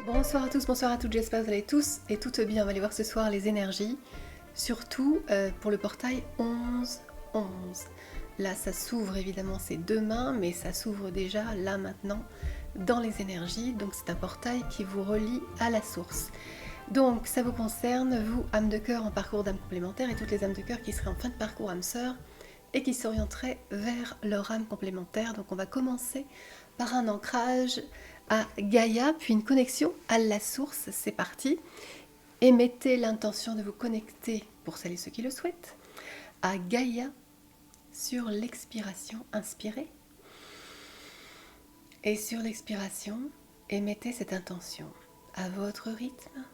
Bonsoir à tous, bonsoir à toutes, j'espère que vous allez tous et toutes bien. On va aller voir ce soir les énergies, surtout pour le portail 11-11. Là, ça s'ouvre évidemment, c'est demain, mais ça s'ouvre déjà là maintenant dans les énergies. Donc c'est un portail qui vous relie à la source. Donc ça vous concerne, vous, âme de cœur en parcours d'âme complémentaire et toutes les âmes de cœur qui seraient en fin de parcours âme sœur et qui s'orienteraient vers leur âme complémentaire. Donc on va commencer par un ancrage à Gaïa, puis une connexion à la source. C'est parti. Et mettez l'intention de vous connecter, pour celles et ceux qui le souhaitent, à Gaïa sur l'expiration. Inspirez. Et sur l'expiration, émettez cette intention à votre rythme.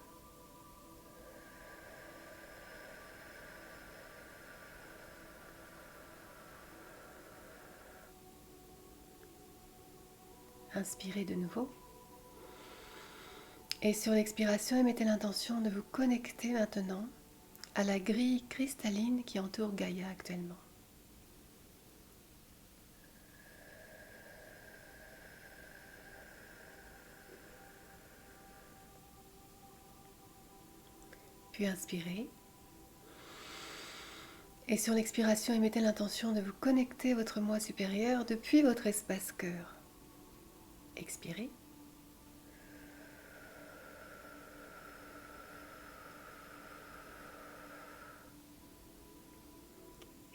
Inspirez de nouveau. Et sur l'expiration, émettez l'intention de vous connecter maintenant à la grille cristalline qui entoure Gaïa actuellement. Puis inspirez. Et sur l'expiration, émettez l'intention de vous connecter à votre moi supérieur depuis votre espace cœur. Expirez.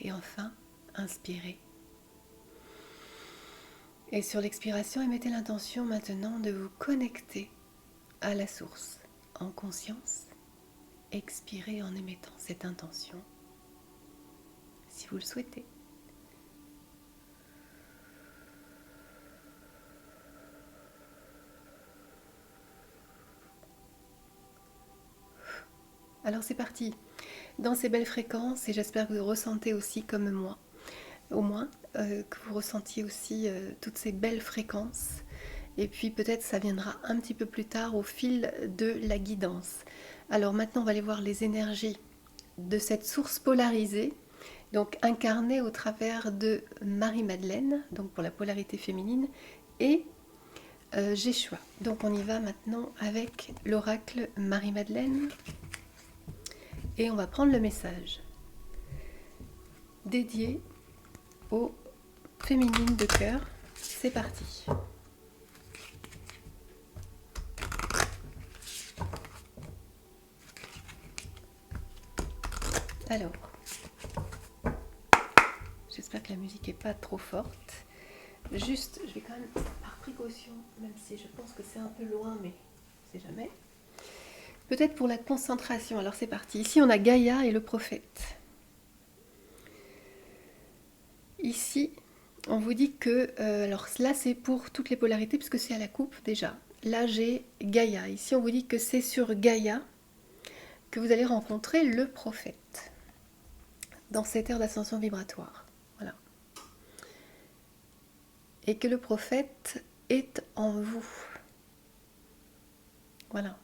Et enfin, inspirez. Et sur l'expiration, émettez l'intention maintenant de vous connecter à la source en conscience. Expirez en émettant cette intention, si vous le souhaitez. Alors c'est parti, dans ces belles fréquences, et j'espère que vous ressentez aussi comme moi, au moins, que vous ressentiez aussi toutes ces belles fréquences, et puis peut-être ça viendra un petit peu plus tard au fil de la guidance. Alors maintenant on va aller voir les énergies de cette source polarisée, donc incarnée au travers de Marie-Madeleine, donc pour la polarité féminine, et Jéshua. Donc on y va maintenant avec l'oracle Marie-Madeleine. Et on va prendre le message dédié aux féminines de cœur. C'est parti. Alors, j'espère que la musique n'est pas trop forte. Juste, je vais quand même, par précaution, même si je pense que c'est un peu loin, mais on ne sait jamais. Peut-être pour la concentration. Alors c'est parti. Ici, on a Gaïa et le prophète. Ici, on vous dit que... alors là, c'est pour toutes les polarités, puisque c'est à la coupe déjà. Là, j'ai Gaïa. Ici, on vous dit que c'est sur Gaïa que vous allez rencontrer le prophète dans cette ère d'ascension vibratoire. Voilà. Et que le prophète est en vous. Voilà.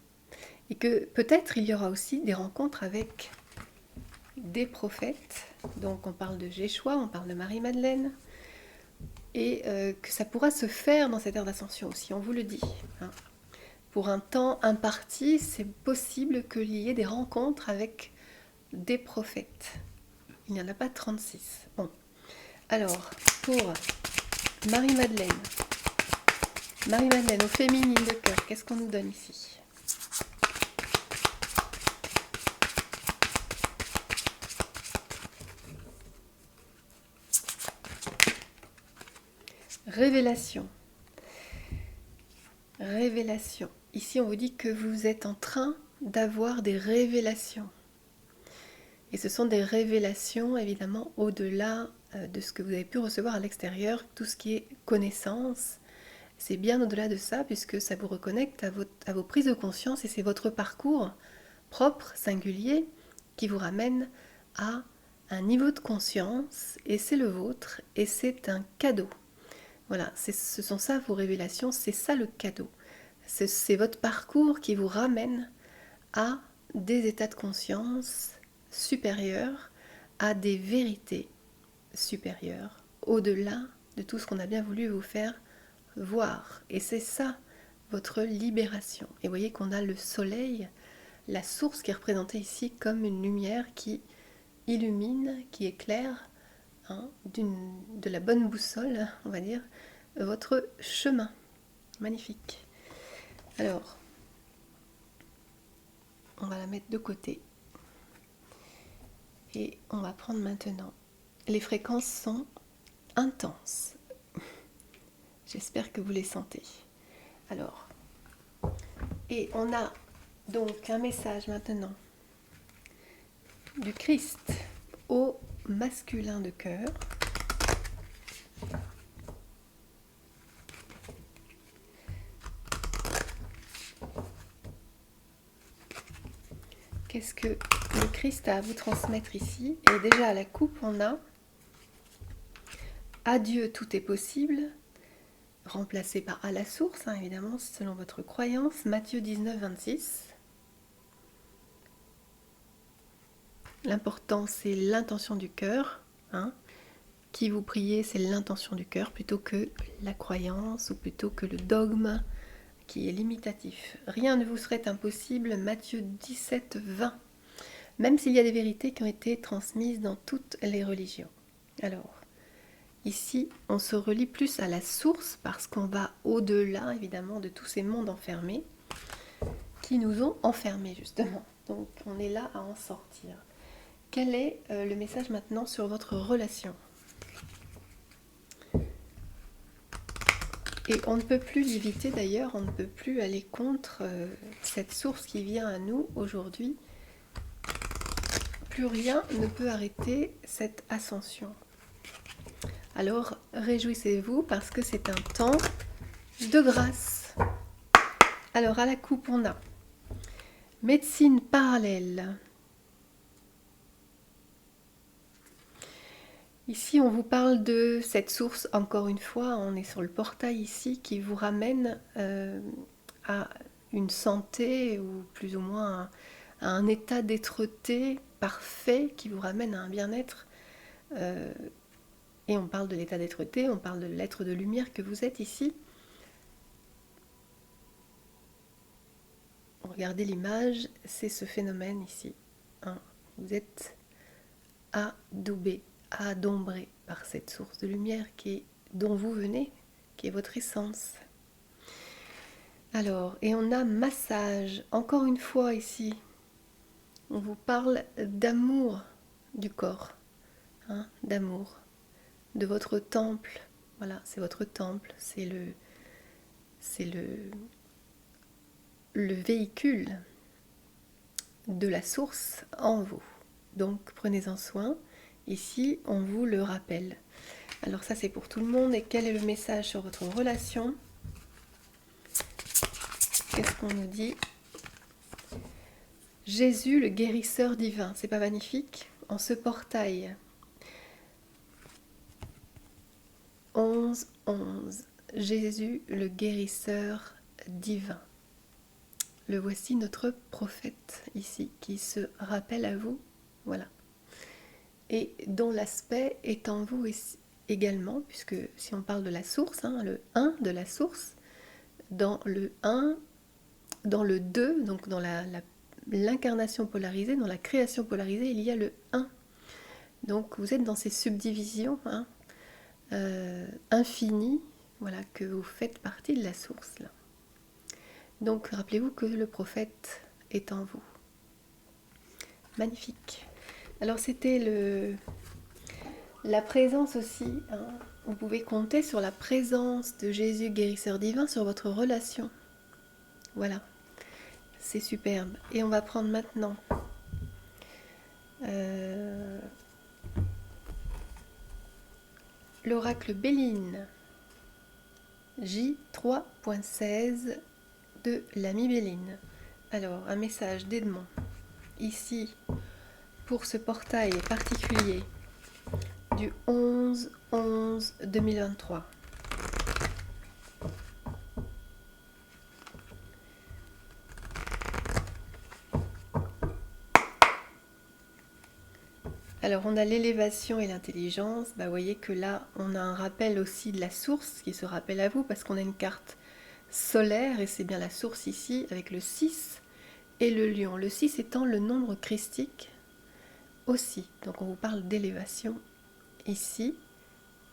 Et que peut-être il y aura aussi des rencontres avec des prophètes. Donc on parle de Jéshua, on parle de Marie-Madeleine. Et que ça pourra se faire dans cette ère d'ascension aussi, on vous le dit. Hein. Pour un temps imparti, c'est possible qu'il y ait des rencontres avec des prophètes. Il n'y en a pas 36. Bon. Alors, pour Marie-Madeleine au féminin de cœur, qu'est-ce qu'on nous donne ici ? Révélation. Révélation. Ici, on vous dit que vous êtes en train d'avoir des révélations. Et ce sont des révélations, évidemment, au-delà de ce que vous avez pu recevoir à l'extérieur, tout ce qui est connaissance. C'est bien au-delà de ça, puisque ça vous reconnecte à vos prises de conscience, et c'est votre parcours propre, singulier, qui vous ramène à un niveau de conscience, et c'est le vôtre, et c'est un cadeau. Voilà, ce sont ça vos révélations, c'est ça le cadeau. C'est votre parcours qui vous ramène à des états de conscience supérieurs, à des vérités supérieures, au-delà de tout ce qu'on a bien voulu vous faire voir. Et c'est ça votre libération. Et vous voyez qu'on a le soleil, la source qui est représentée ici comme une lumière qui illumine, qui éclaire, hein, de la bonne boussole, on va dire, votre chemin. Magnifique. Alors, on va la mettre de côté. Et on va prendre maintenant. Les fréquences sont intenses. J'espère que vous les sentez. Alors, et on a donc un message maintenant du Christ au masculin de cœur. Qu'est-ce que le Christ a à vous transmettre ici? Et déjà à la coupe, on a à Dieu tout est possible, remplacé par à la source, hein, évidemment, selon votre croyance. Matthieu 19, 26. L'important, c'est l'intention du cœur. Hein. Qui vous priez, c'est l'intention du cœur plutôt que la croyance ou plutôt que le dogme qui est limitatif. Rien ne vous serait impossible, Matthieu 17, 20. Même s'il y a des vérités qui ont été transmises dans toutes les religions. Alors, ici, on se relie plus à la source parce qu'on va au-delà, évidemment, de tous ces mondes enfermés qui nous ont enfermés, justement. Donc, on est là à en sortir. Quel est le message maintenant sur votre relation ? Et on ne peut plus l'éviter d'ailleurs, on ne peut plus aller contre cette source qui vient à nous aujourd'hui. Plus rien ne peut arrêter cette ascension. Alors réjouissez-vous parce que c'est un temps de grâce. Alors à la coupe on a médecine parallèle. Ici, on vous parle de cette source, encore une fois, on est sur le portail ici, qui vous ramène à une santé, ou plus ou moins à un état d'être-té parfait, qui vous ramène à un bien-être. Et on parle de l'état d'être-té, on parle de l'être de lumière que vous êtes ici. Regardez l'image, c'est ce phénomène ici. Hein. Vous êtes adoubé, adombré par cette source de lumière dont vous venez, qui est votre essence. Alors, et on a massage, encore une fois ici, on vous parle d'amour du corps, hein, d'amour, de votre temple. Voilà, c'est votre temple, c'est le véhicule de la source en vous. Donc prenez-en soin. Ici, on vous le rappelle. Alors ça, c'est pour tout le monde. Et quel est le message sur votre relation ? Qu'est-ce qu'on nous dit ? Jésus, le guérisseur divin. C'est pas magnifique ? En ce portail. 11, 11. Jésus, le guérisseur divin. Le voici notre prophète ici, qui se rappelle à vous. Voilà. Et dont l'aspect est en vous également, puisque si on parle de la source, hein, le 1 de la source, dans le 1, dans le 2, donc dans l'incarnation polarisée, dans la création polarisée, il y a le 1. Donc vous êtes dans ces subdivisions hein, infinies, voilà, que vous faites partie de la source. Là. Donc rappelez-vous que le prophète est en vous. Magnifique. Alors c'était la présence aussi. Hein. Vous pouvez compter sur la présence de Jésus guérisseur divin sur votre relation. Voilà. C'est superbe. Et on va prendre maintenant l'oracle Béline. J3.16 de l'ami Béline. Alors, un message d'Edmond. Ici, pour ce portail particulier du 11-11-2023. Alors on a l'élévation et l'intelligence, vous voyez que là on a un rappel aussi de la source qui se rappelle à vous parce qu'on a une carte solaire, et c'est bien la source ici, avec le 6 et le lion. Le 6 étant le nombre christique aussi. Donc on vous parle d'élévation ici,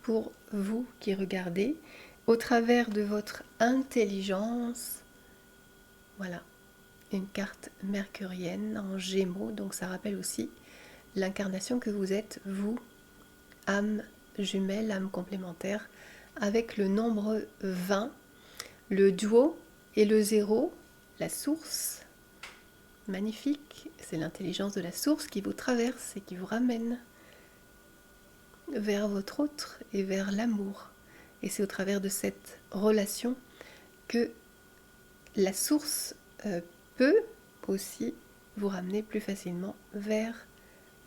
pour vous qui regardez, au travers de votre intelligence. Voilà, une carte mercurienne en Gémeaux, donc ça rappelle aussi l'incarnation que vous êtes, vous, âme jumelle, âme complémentaire, avec le nombre 20, le duo et le 0, la source. Magnifique, c'est l'intelligence de la source qui vous traverse et qui vous ramène vers votre autre et vers l'amour. Et c'est au travers de cette relation que la source peut aussi vous ramener plus facilement vers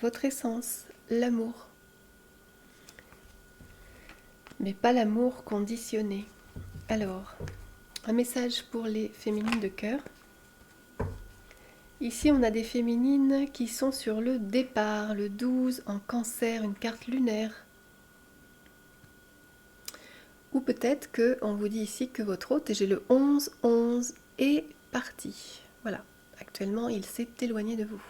votre essence, l'amour. Mais pas l'amour conditionné. Alors, un message pour les féminines de cœur. Ici, on a des féminines qui sont sur le départ, le 12 en cancer, une carte lunaire. Ou peut-être qu'on vous dit ici que votre hôte, et j'ai le 11-11, est parti. Voilà, actuellement, il s'est éloigné de vous.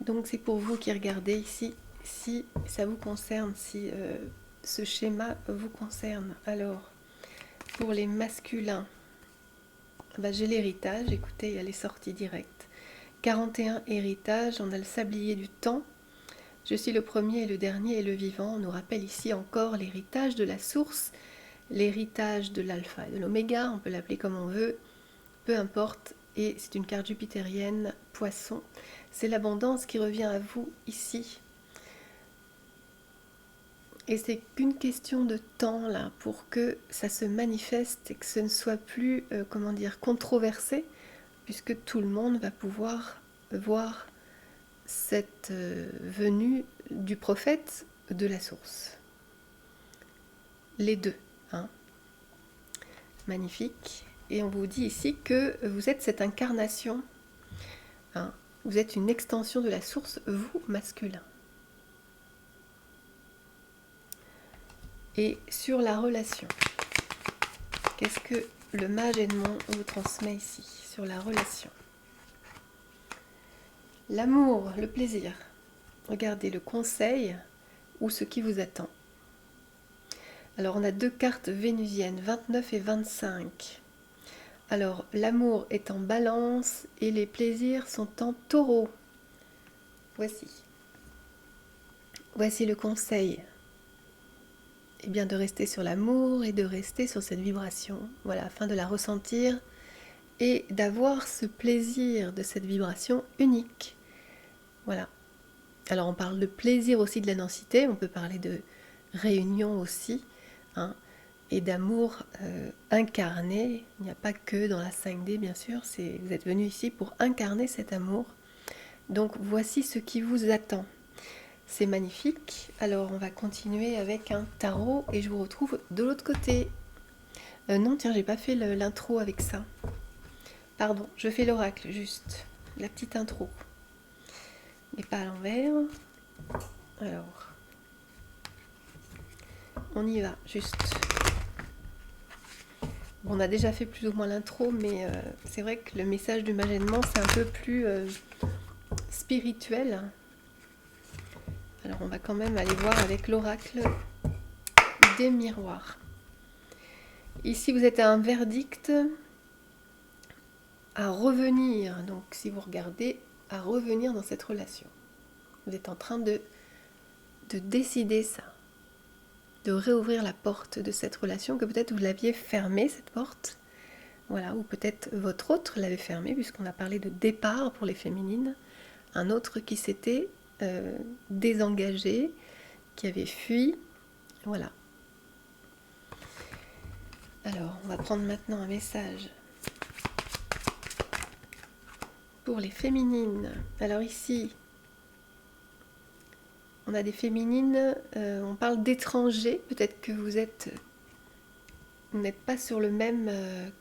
Donc c'est pour vous qui regardez ici, si ça vous concerne, si ce schéma vous concerne. Alors, pour les masculins, j'ai l'héritage, écoutez, il y a les sorties directes. 41 héritage, on a le sablier du temps. Je suis le premier et le dernier et le vivant. On nous rappelle ici encore l'héritage de la source, l'héritage de l'alpha et de l'oméga, on peut l'appeler comme on veut, peu importe. Et c'est une carte jupitérienne, poisson. C'est l'abondance qui revient à vous ici. Et c'est qu'une question de temps là pour que ça se manifeste et que ce ne soit plus, controversé, puisque tout le monde va pouvoir voir cette venue du prophète de la source. Les deux, hein. Magnifique. Et on vous dit ici que vous êtes cette incarnation, hein. Vous êtes une extension de la source, vous, masculin. Et sur la relation, qu'est-ce que le mage Edmond vous transmet ici, sur la relation? L'amour, le plaisir. Regardez le conseil ou ce qui vous attend. Alors on a deux cartes vénusiennes, 29 et 25. Alors l'amour est en balance et les plaisirs sont en taureau. Voici. Voici le conseil. Eh bien de rester sur l'amour et de rester sur cette vibration, voilà, afin de la ressentir et d'avoir ce plaisir de cette vibration unique. Voilà. Alors on parle de plaisir aussi de la densité, on peut parler de réunion aussi, hein, et d'amour incarné. Il n'y a pas que dans la 5D bien sûr, vous êtes venu ici pour incarner cet amour. Donc voici ce qui vous attend. C'est magnifique. Alors on va continuer avec un tarot et je vous retrouve de l'autre côté. Non, tiens, j'ai pas fait l'intro avec ça. Pardon, je fais l'oracle juste, la petite intro. Mais pas à l'envers. Alors, on y va, juste. Bon, on a déjà fait plus ou moins l'intro, mais c'est vrai que le message du magènement, c'est un peu plus spirituel. Alors, on va quand même aller voir avec l'oracle des miroirs. Ici, vous êtes à un verdict à revenir. Donc, si vous regardez, à revenir dans cette relation. Vous êtes en train de décider ça. De réouvrir la porte de cette relation, que peut-être vous l'aviez fermée, cette porte. Voilà, ou peut-être votre autre l'avait fermée, puisqu'on a parlé de départ pour les féminines. Un autre qui s'était désengagé, qui avait fui. Voilà. Alors, on va prendre maintenant un message pour les féminines. Alors ici, on a des féminines, on parle d'étrangers. Peut-être que vous n'êtes pas sur le même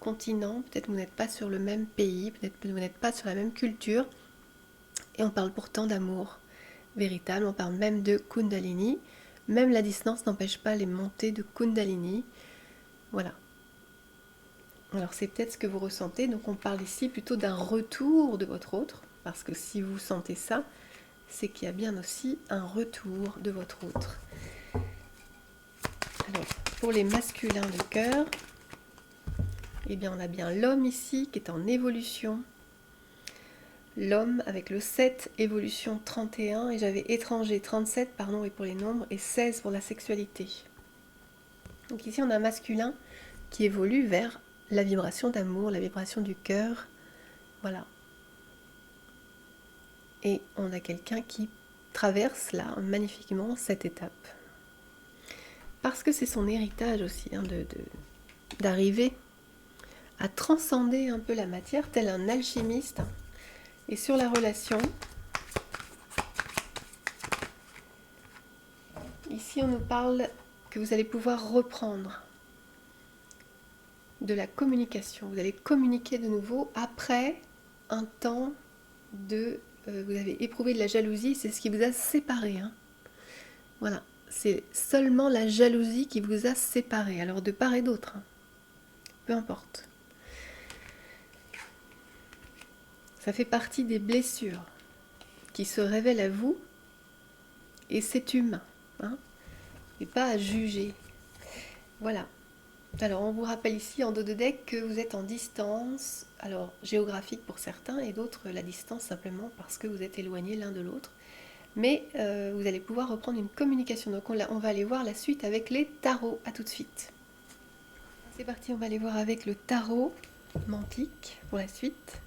continent, peut-être que vous n'êtes pas sur le même pays, peut-être que vous n'êtes pas sur la même culture. Et on parle pourtant d'amour véritable, on parle même de Kundalini. Même la distance n'empêche pas les montées de Kundalini. Voilà. Alors c'est peut-être ce que vous ressentez, donc on parle ici plutôt d'un retour de votre autre, parce que si vous sentez ça, c'est qu'il y a bien aussi un retour de votre autre. Alors, pour les masculins de cœur, eh bien on a bien l'homme ici qui est en évolution. L'homme avec le 7, évolution 31, et j'avais étranger 37, pardon, et pour les nombres, et 16 pour la sexualité. Donc ici on a un masculin qui évolue vers la vibration d'amour, la vibration du cœur, voilà. Et on a quelqu'un qui traverse là magnifiquement cette étape. Parce que c'est son héritage aussi, hein, d'arriver à transcender un peu la matière, tel un alchimiste. Et sur la relation, ici on nous parle que vous allez pouvoir reprendre de la communication. Vous allez communiquer de nouveau après un temps de... vous avez éprouvé de la jalousie, c'est ce qui vous a séparé. Hein. Voilà, c'est seulement la jalousie qui vous a séparé. Alors de part et d'autre, hein. Peu importe. Ça fait partie des blessures qui se révèlent à vous, et c'est humain, hein, et pas à juger. Voilà. Alors on vous rappelle ici en dos de deck que vous êtes en distance, alors géographique pour certains, et d'autres la distance simplement parce que vous êtes éloignés l'un de l'autre. Mais vous allez pouvoir reprendre une communication. Donc on va aller voir la suite avec les tarots. À tout de suite. C'est parti, on va aller voir avec le tarot mantique pour la suite.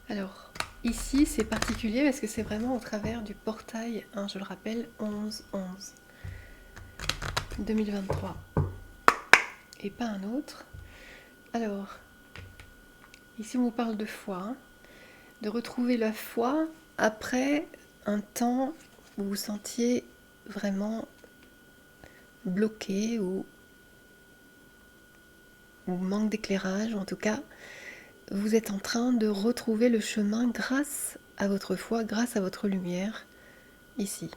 Alors, ici, c'est particulier parce que c'est vraiment au travers du portail, hein, je le rappelle, 11-11 2023 et pas un autre. Alors, ici, on vous parle de foi, hein, de retrouver la foi après un temps où vous vous sentiez vraiment bloqué ou manque d'éclairage, ou en tout cas, vous êtes en train de retrouver le chemin grâce à votre foi, grâce à votre lumière, ici.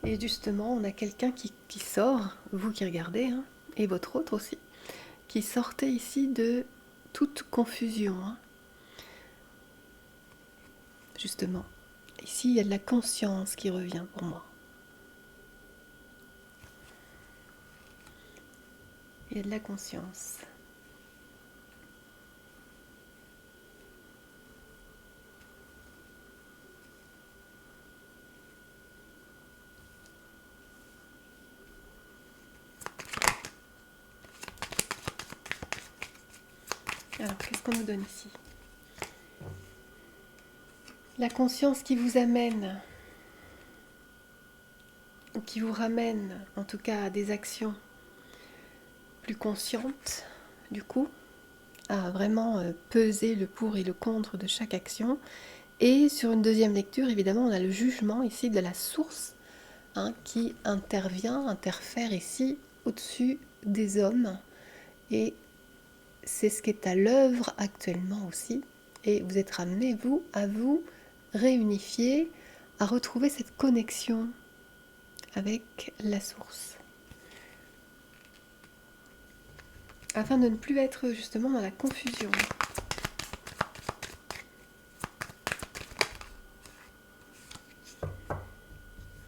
Et justement, on a quelqu'un qui sort, vous qui regardez, hein, et votre autre aussi, qui sortait ici de toute confusion. Hein. Justement, ici, il y a de la conscience qui revient pour moi. Il y a de la conscience. Alors, qu'est-ce qu'on nous donne ici? La conscience qui vous amène, ou qui vous ramène, en tout cas, à des actions plus conscientes, du coup, à vraiment peser le pour et le contre de chaque action. Et sur une deuxième lecture, évidemment, on a le jugement ici de la source, hein, qui interfère ici au-dessus des hommes. Et c'est ce qui est à l'œuvre actuellement aussi. Et vous êtes ramenés, vous, à vous réunifier, à retrouver cette connexion avec la source. Afin de ne plus être justement dans la confusion.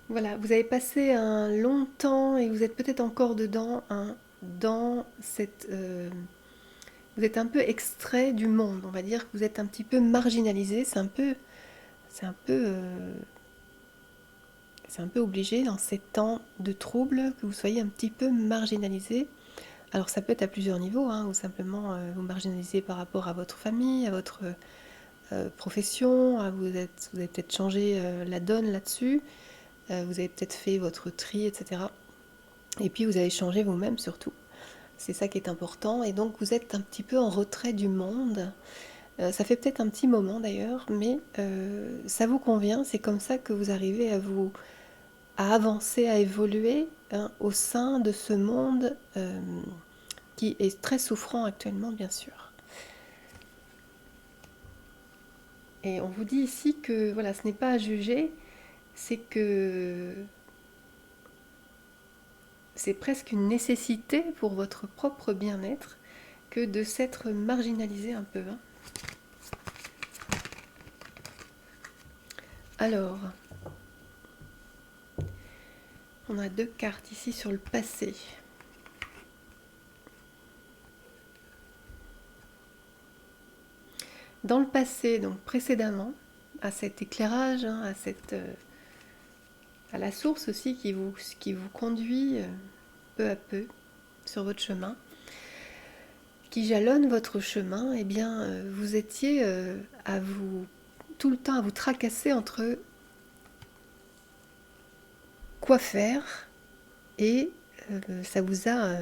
Voilà, vous avez passé un long temps et vous êtes peut-être encore dedans, hein, dans cette... vous êtes un peu extrait du monde, on va dire que vous êtes un petit peu marginalisé, c'est un peu obligé dans ces temps de trouble que vous soyez un petit peu marginalisé. Alors ça peut être à plusieurs niveaux, hein, ou simplement vous marginalisez par rapport à votre famille, à votre profession, vous avez peut-être changé la donne là-dessus, vous avez peut-être fait votre tri, etc. Et puis vous avez changé vous-même surtout. C'est ça qui est important, et donc vous êtes un petit peu en retrait du monde. Ça fait peut-être un petit moment d'ailleurs, mais ça vous convient, c'est comme ça que vous arrivez à vous à avancer, à évoluer hein, au sein de ce monde qui est très souffrant actuellement, bien sûr. Et on vous dit ici que voilà, ce n'est pas à juger, c'est que c'est presque une nécessité pour votre propre bien-être que de s'être marginalisé un peu. Hein. Alors, on a 2 cartes ici sur le passé. Dans le passé, donc précédemment, à cet éclairage, hein, à la source aussi qui vous conduit peu à peu sur votre chemin, qui jalonne votre chemin, eh bien, vous étiez tout le temps à vous tracasser entre quoi faire et ça vous a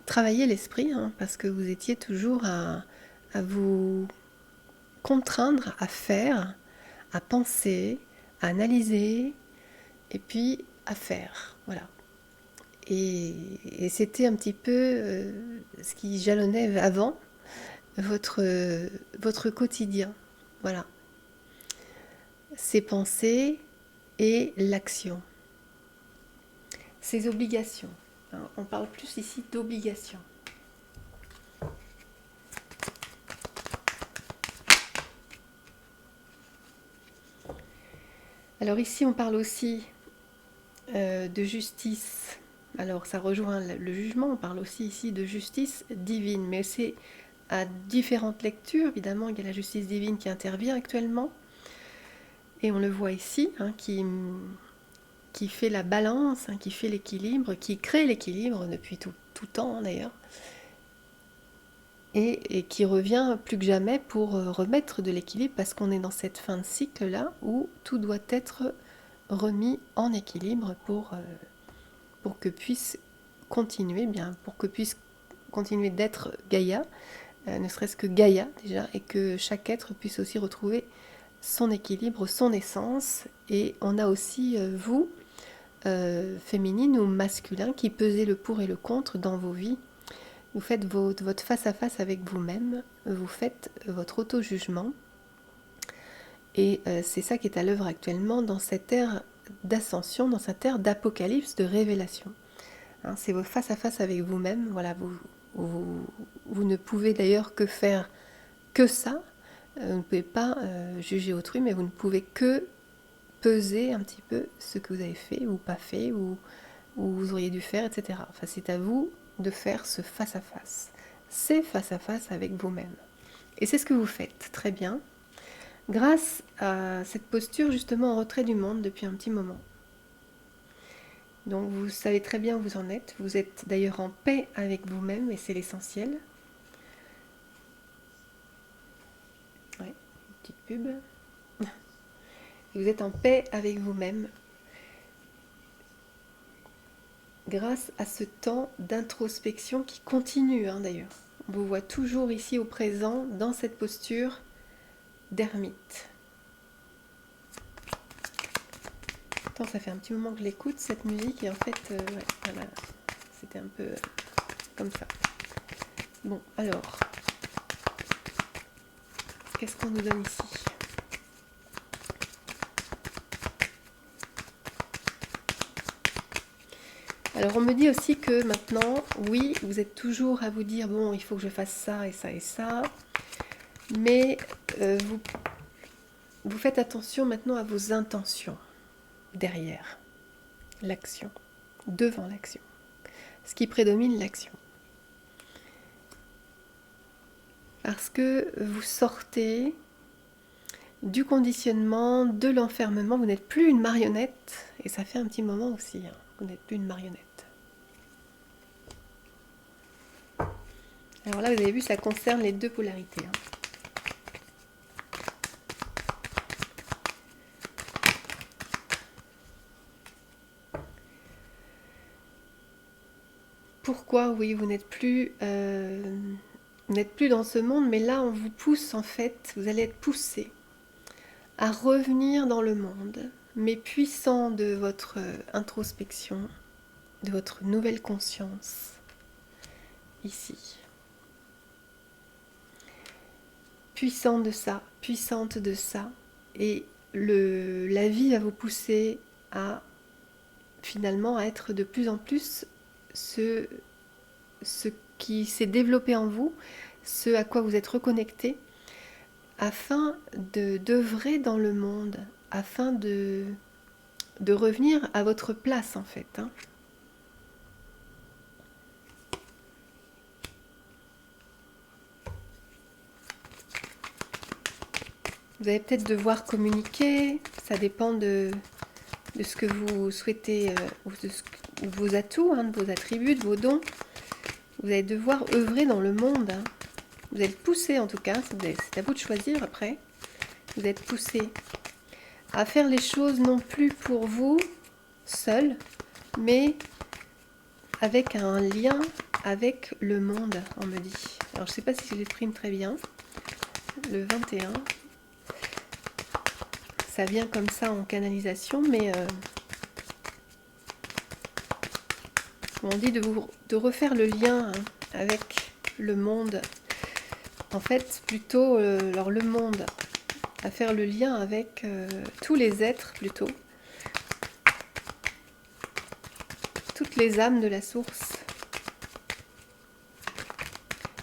travaillé l'esprit hein, parce que vous étiez toujours à vous contraindre à faire, à penser, à analyser et puis à faire. Voilà. Et c'était un petit peu ce qui jalonnait avant votre quotidien. Voilà. Ces pensées et l'action. Ces obligations. Alors, on parle plus ici d'obligations. Alors ici, on parle aussi de justice. Alors ça rejoint le jugement, on parle aussi ici de justice divine, mais c'est à différentes lectures. Évidemment, il y a la justice divine qui intervient actuellement, et on le voit ici, hein, qui fait la balance, hein, qui fait l'équilibre, qui crée l'équilibre depuis tout temps d'ailleurs, et qui revient plus que jamais pour remettre de l'équilibre, parce qu'on est dans cette fin de cycle-là où tout doit être remis en équilibre pour que puisse continuer, bien, pour que puisse continuer d'être Gaïa, ne serait-ce que Gaïa déjà, et que chaque être puisse aussi retrouver son équilibre, son essence. Et on a aussi vous, féminine ou masculin, qui pesez le pour et le contre dans vos vies. Vous faites votre face-à-face avec vous-même, vous faites votre auto-jugement, et c'est ça qui est à l'œuvre actuellement dans cette ère d'ascension, dans cette ère d'apocalypse, de révélation. Hein, c'est votre face-à-face avec vous-même, voilà, vous ne pouvez d'ailleurs que faire que ça, vous ne pouvez pas juger autrui, mais vous ne pouvez que peser un petit peu ce que vous avez fait ou pas fait, ou vous auriez dû faire, etc. Enfin, c'est à vous de faire ce face-à-face. C'est face-à-face avec vous-même. Et c'est ce que vous faites, très bien, grâce à cette posture justement en retrait du monde depuis un petit moment. Donc vous savez très bien où vous en êtes. Vous êtes d'ailleurs en paix avec vous-même et c'est l'essentiel. Ouais, une petite pub. Vous êtes en paix avec vous-même grâce à ce temps d'introspection qui continue hein, d'ailleurs. On vous voit toujours ici au présent dans cette posture d'ermite. Attends, ça fait un petit moment que je l'écoute cette musique et en fait, ouais, voilà, c'était un peu comme ça. Bon, alors, qu'est-ce qu'on nous donne ici ? Alors on me dit aussi que maintenant, oui, vous êtes toujours à vous dire, bon, il faut que je fasse ça et ça et ça, mais vous faites attention maintenant à vos intentions derrière l'action, devant l'action. Ce qui prédomine, l'action. Parce que vous sortez du conditionnement, de l'enfermement, vous n'êtes plus une marionnette, et ça fait un petit moment aussi, hein, vous n'êtes plus une marionnette. Alors là, vous avez vu, ça concerne les deux polarités. Hein. Pourquoi ? Oui, vous n'êtes plus dans ce monde, mais là, on vous pousse en fait, vous allez être poussé à revenir dans le monde, mais puissant de votre introspection, de votre nouvelle conscience, ici. Puissante de ça, et la vie va vous pousser à finalement à être de plus en plus ce qui s'est développé en vous, ce à quoi vous êtes reconnecté, afin d'œuvrer dans le monde, afin de revenir à votre place en fait. Hein. Vous allez peut-être devoir communiquer, ça dépend de ce que vous souhaitez, ou de vos atouts, hein, de vos attributs, de vos dons. Vous allez devoir œuvrer dans le monde. Hein. Vous êtes poussé en tout cas, c'est à vous de choisir après. Vous êtes poussé à faire les choses non plus pour vous, seul, mais avec un lien avec le monde, on me dit. Alors je ne sais pas si je l'exprime très bien. Le 21. Ça vient comme ça en canalisation, mais on dit de refaire le lien avec le monde. En fait, plutôt, alors le monde, à faire le lien avec tous les êtres, plutôt. Toutes les âmes de la source.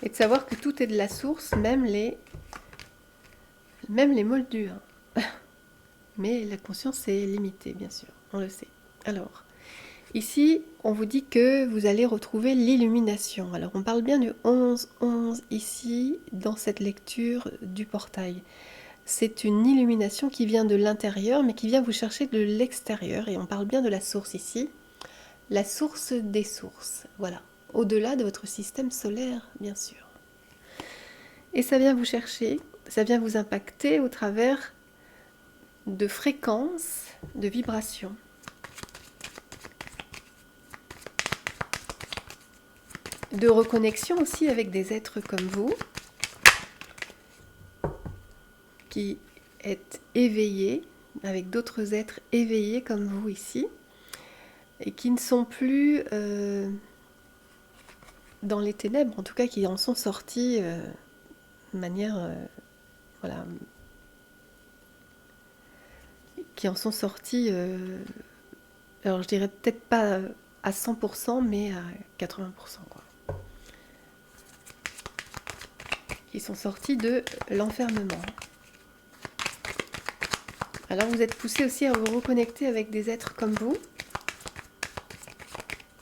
Et de savoir que tout est de la source, même les moldus. Hein. Mais la conscience est limitée, bien sûr, on le sait. Alors, ici, on vous dit que vous allez retrouver l'illumination. Alors, on parle bien du 11-11 ici, dans cette lecture du portail. C'est une illumination qui vient de l'intérieur, mais qui vient vous chercher de l'extérieur. Et on parle bien de la source ici. La source des sources, voilà. Au-delà de votre système solaire, bien sûr. Et ça vient vous chercher, ça vient vous impacter au travers de fréquences, de vibrations. De reconnexion aussi avec des êtres comme vous, qui êtes éveillés, avec d'autres êtres éveillés comme vous ici, et qui ne sont plus dans les ténèbres, en tout cas qui en sont sortis de manière, voilà, qui en sont sortis, alors je dirais peut-être pas à 100%, mais à 80%, quoi. Qui sont sortis de l'enfermement. Alors vous êtes poussé aussi à vous reconnecter avec des êtres comme vous,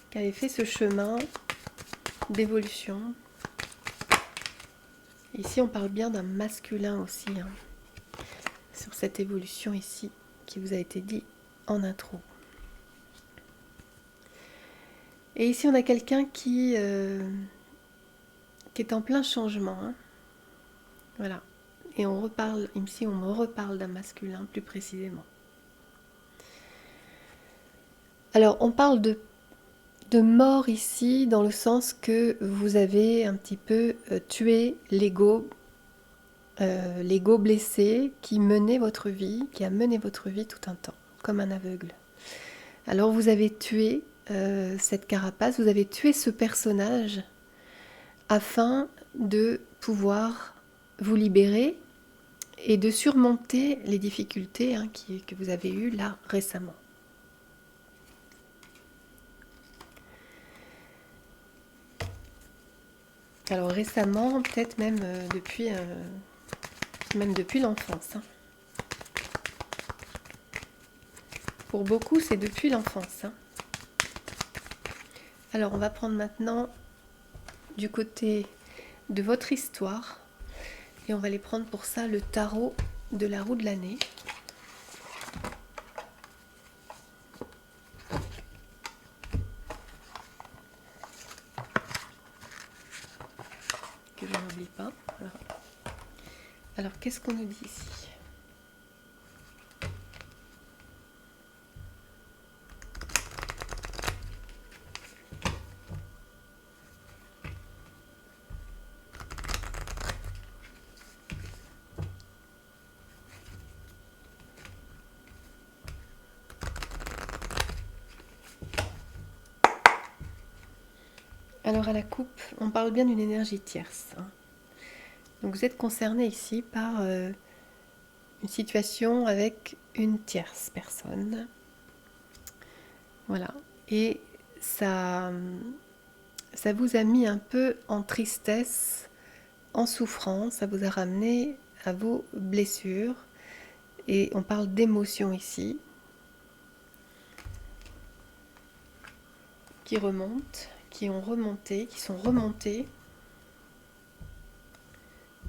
qui avaient fait ce chemin d'évolution. Ici on parle bien d'un masculin aussi, hein, sur cette évolution ici, qui vous a été dit en intro. Et ici on a quelqu'un qui est en plein changement. Hein. Voilà. Et on reparle, ici on me reparle d'un masculin plus précisément. Alors on parle de mort ici dans le sens que vous avez un petit peu tué l'ego blessé qui menait votre vie, qui a mené votre vie tout un temps, comme un aveugle. Alors vous avez tué cette carapace, vous avez tué ce personnage afin de pouvoir vous libérer et de surmonter les difficultés que vous avez eues là récemment. Alors récemment, peut-être même depuis l'enfance. Hein. Pour beaucoup, c'est depuis l'enfance. Hein. Alors on va prendre maintenant du côté de votre histoire et on va aller prendre pour ça le tarot de la roue de l'année. Que je n'oublie pas. Alors qu'est-ce qu'on nous dit ici ? Alors à la coupe, on parle bien d'une énergie tierce, hein. Donc vous êtes concerné ici par une situation avec une tierce personne. Voilà. Et ça, ça vous a mis un peu en tristesse, en souffrance, ça vous a ramené à vos blessures. Et on parle d'émotions ici, qui remontent, qui ont remonté, qui sont remontées.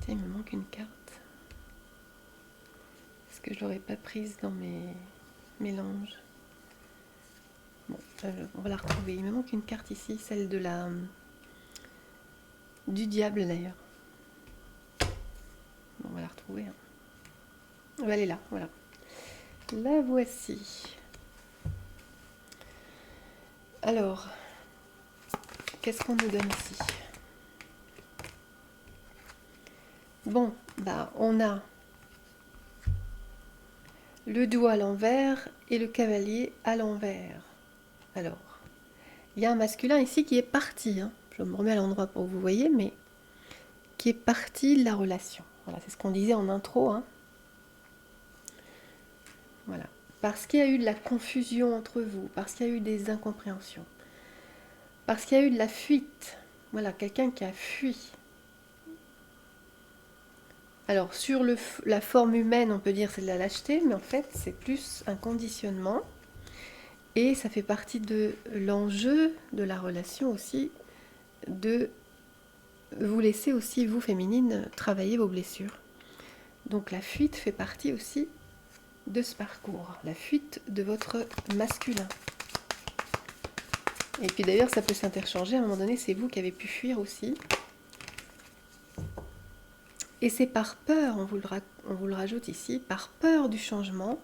Tiens, il me manque une carte. Est-ce que je l'aurais pas prise dans mes mélanges? Bon, on va la retrouver. Il me manque une carte ici, celle de la du diable d'ailleurs. Bon, on va la retrouver, hein. Elle est là, voilà. La voici. Alors, qu'est-ce qu'on nous donne ici? Bon, bah on a le doigt à l'envers et le cavalier à l'envers. Alors, il y a un masculin ici qui est parti, hein. Je me remets à l'endroit pour que vous voyez, mais qui est parti de la relation. Voilà, c'est ce qu'on disait en intro, hein. Voilà. Parce qu'il y a eu de la confusion entre vous, parce qu'il y a eu des incompréhensions, parce qu'il y a eu de la fuite. Voilà, quelqu'un qui a fui. Alors, sur la forme humaine, on peut dire c'est de la lâcheté, mais en fait, c'est plus un conditionnement. Et ça fait partie de l'enjeu de la relation aussi, de vous laisser aussi, vous, féminine, travailler vos blessures. Donc la fuite fait partie aussi de ce parcours, la fuite de votre masculin. Et puis d'ailleurs, ça peut s'interchanger, à un moment donné, c'est vous qui avez pu fuir aussi. Et c'est par peur, on vous le rajoute ici, par peur du changement.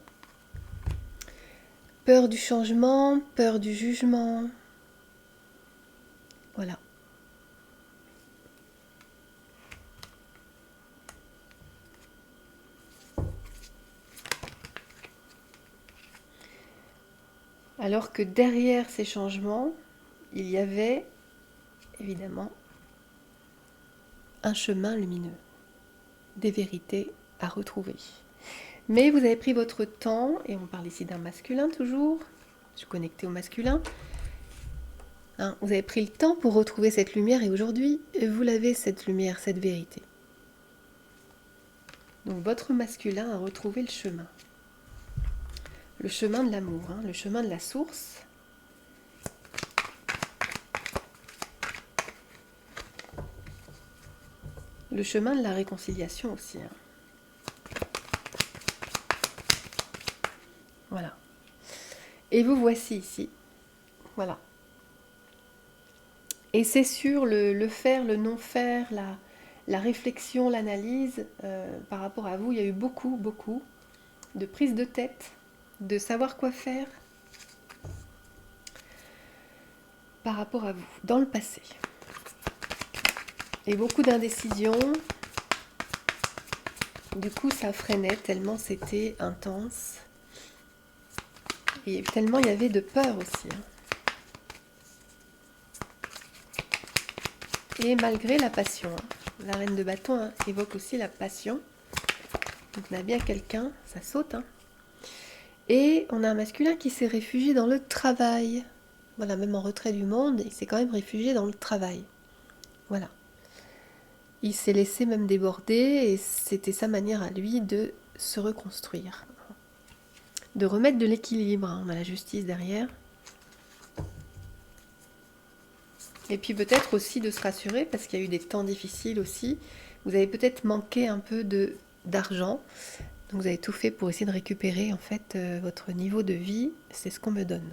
Peur du changement, peur du jugement. Voilà. Alors que derrière ces changements, il y avait évidemment un chemin lumineux, des vérités à retrouver. Mais vous avez pris votre temps, et on parle ici d'un masculin toujours, je suis connectée au masculin. Hein, vous avez pris le temps pour retrouver cette lumière, et aujourd'hui, vous l'avez, cette lumière, cette vérité. Donc votre masculin a retrouvé le chemin de l'amour, hein, le chemin de la source. Le chemin de la réconciliation aussi, hein. Voilà. Et vous voici ici. Voilà. Et c'est sur le faire, le non-faire, la réflexion, l'analyse, par rapport à vous, il y a eu beaucoup de prise de tête, de savoir quoi faire par rapport à vous, dans le passé. Et beaucoup d'indécision. Du coup, ça freinait tellement c'était intense. Et tellement il y avait de peur aussi, hein. Et malgré la passion, hein. La reine de bâton, hein, évoque aussi la passion. Donc on a bien quelqu'un, ça saute, hein. Et on a un masculin qui s'est réfugié dans le travail. Voilà, même en retrait du monde, il s'est quand même réfugié dans le travail. Voilà. Il s'est laissé même déborder et c'était sa manière à lui de se reconstruire. De remettre de l'équilibre, hein. On a la justice derrière. Et puis peut-être aussi de se rassurer parce qu'il y a eu des temps difficiles aussi. Vous avez peut-être manqué un peu d'argent. Donc vous avez tout fait pour essayer de récupérer en fait votre niveau de vie. C'est ce qu'on me donne.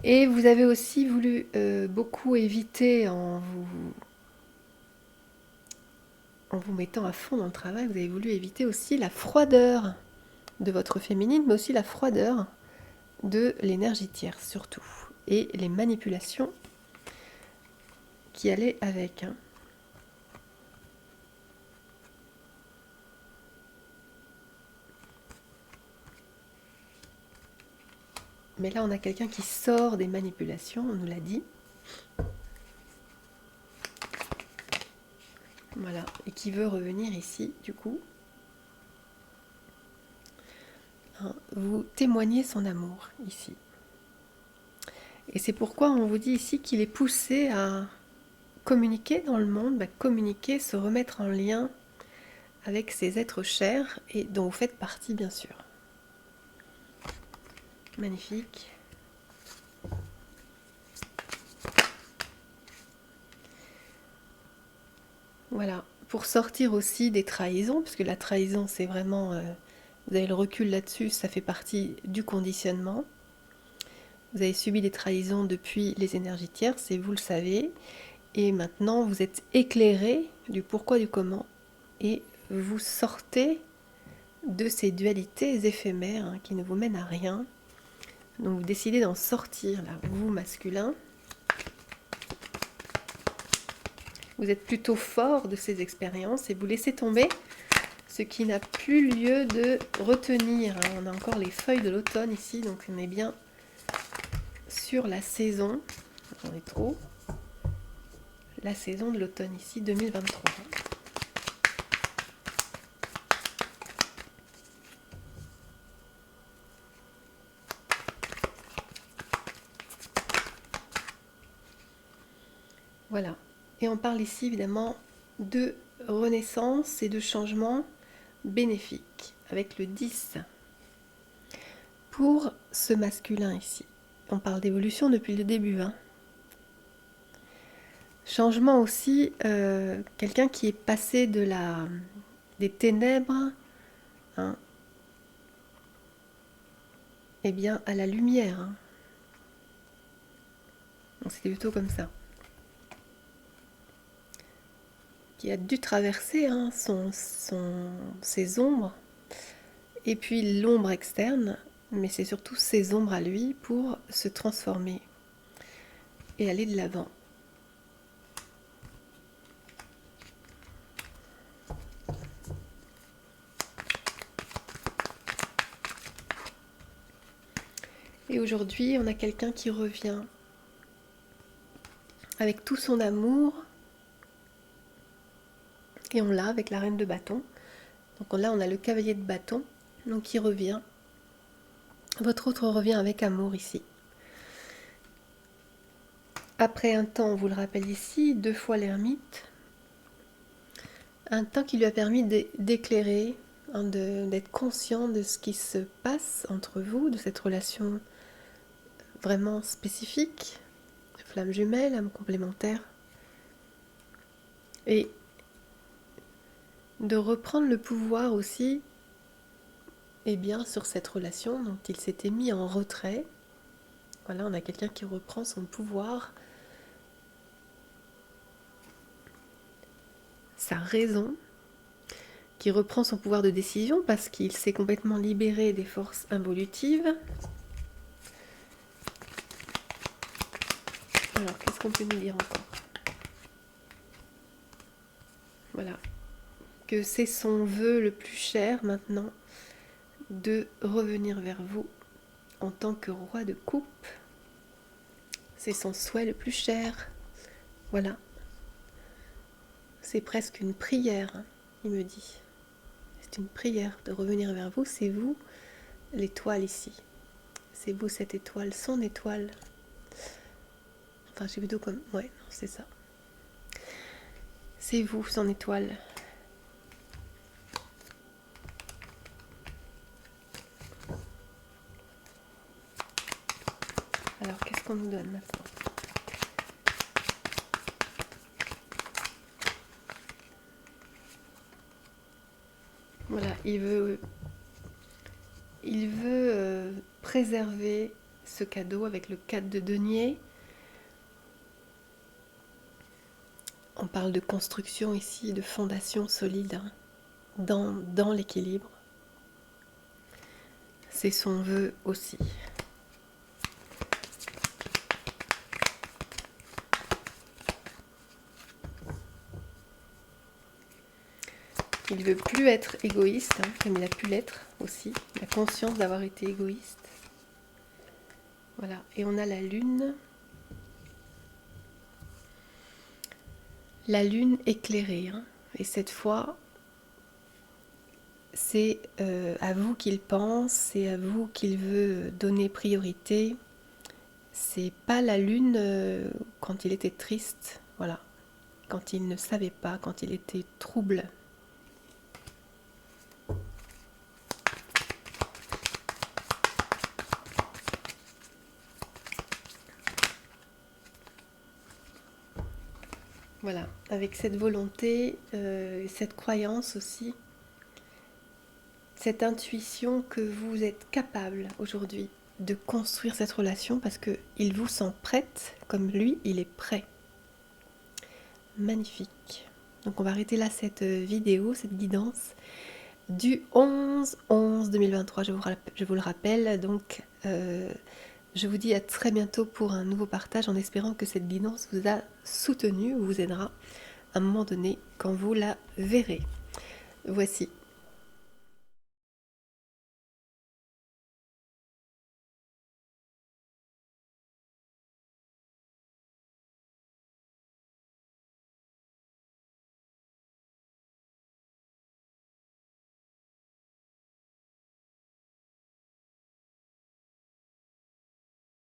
Et vous avez aussi voulu beaucoup éviter en vous mettant à fond dans le travail, vous avez voulu éviter aussi la froideur de votre féminine, mais aussi la froideur de l'énergie tierce surtout. Et les manipulations qui allaient avec, hein. Mais là, on a quelqu'un qui sort des manipulations, on nous l'a dit. Voilà, et qui veut revenir ici, du coup. Hein, vous témoignez son amour, ici. Et c'est pourquoi on vous dit ici qu'il est poussé à communiquer dans le monde, communiquer, se remettre en lien avec ces êtres chers et dont vous faites partie, bien sûr. Magnifique. Voilà, pour sortir aussi des trahisons, parce que la trahison, c'est vraiment, vous avez le recul là-dessus, ça fait partie du conditionnement. Vous avez subi des trahisons depuis les énergies tierces, et vous le savez, et maintenant vous êtes éclairé du pourquoi, du comment, et vous sortez de ces dualités éphémères hein, qui ne vous mènent à rien. Donc vous décidez d'en sortir, là, vous masculin. Vous êtes plutôt fort de ces expériences et vous laissez tomber ce qui n'a plus lieu de retenir. On a encore les feuilles de l'automne ici, donc on est bien sur la saison. J'en ai trop. La saison de l'automne ici, 2023. Voilà. Et on parle ici évidemment de renaissance et de changement bénéfique avec le 10. Pour ce masculin ici, on parle d'évolution depuis le début. Hein. Changement aussi, quelqu'un qui est passé des ténèbres hein, eh bien, à la lumière. Hein. Donc c'était plutôt comme ça. Qui a dû traverser hein, ses ombres, et puis l'ombre externe, mais c'est surtout ses ombres à lui pour se transformer et aller de l'avant. Et aujourd'hui, on a quelqu'un qui revient avec tout son amour, et on l'a avec la reine de bâton. Donc là, on a le cavalier de bâton, donc qui revient. Votre autre revient avec amour ici. Après un temps, on vous le rappelle ici, 2 fois l'ermite. Un temps qui lui a permis d'éclairer, hein, d'être conscient de ce qui se passe entre vous, de cette relation vraiment spécifique, flamme jumelle, âme complémentaire. Et de reprendre le pouvoir aussi eh bien, sur cette relation dont il s'était mis en retrait. Voilà, on a quelqu'un qui reprend son pouvoir, sa raison, qui reprend son pouvoir de décision parce qu'il s'est complètement libéré des forces involutives. Alors, qu'est-ce qu'on peut nous dire encore? Voilà. Que c'est son vœu le plus cher maintenant de revenir vers vous en tant que roi de coupe. C'est son souhait le plus cher. Voilà. C'est presque une prière, hein, il me dit. C'est une prière de revenir vers vous. C'est vous, l'étoile ici. C'est vous, cette étoile, son étoile. Enfin, j'ai plutôt comme... Ouais, non, c'est ça. C'est vous, son étoile. Alors, qu'est-ce qu'on nous donne maintenant? Voilà, il veut préserver ce cadeau avec le 4 de denier. On parle de construction ici, de fondation solide hein, dans l'équilibre. C'est son vœu aussi. Il ne veut plus être égoïste, hein, comme il a pu l'être aussi. Il a conscience d'avoir été égoïste. Voilà, et on a la lune la lune éclairée, hein. Et cette fois, c'est à vous qu'il pense, c'est à vous qu'il veut donner priorité. C'est pas la lune quand il était triste, voilà, quand il ne savait pas, quand il était trouble. Voilà, avec cette volonté, cette croyance aussi, cette intuition que vous êtes capable aujourd'hui de construire cette relation parce qu'il vous sent prête, comme lui, il est prêt. Magnifique. Donc on va arrêter là cette vidéo, cette guidance du 11/11/2023, je vous le rappelle. Donc je vous dis à très bientôt pour un nouveau partage en espérant que cette guidance vous a soutenu ou vous aidera à un moment donné quand vous la verrez. Voici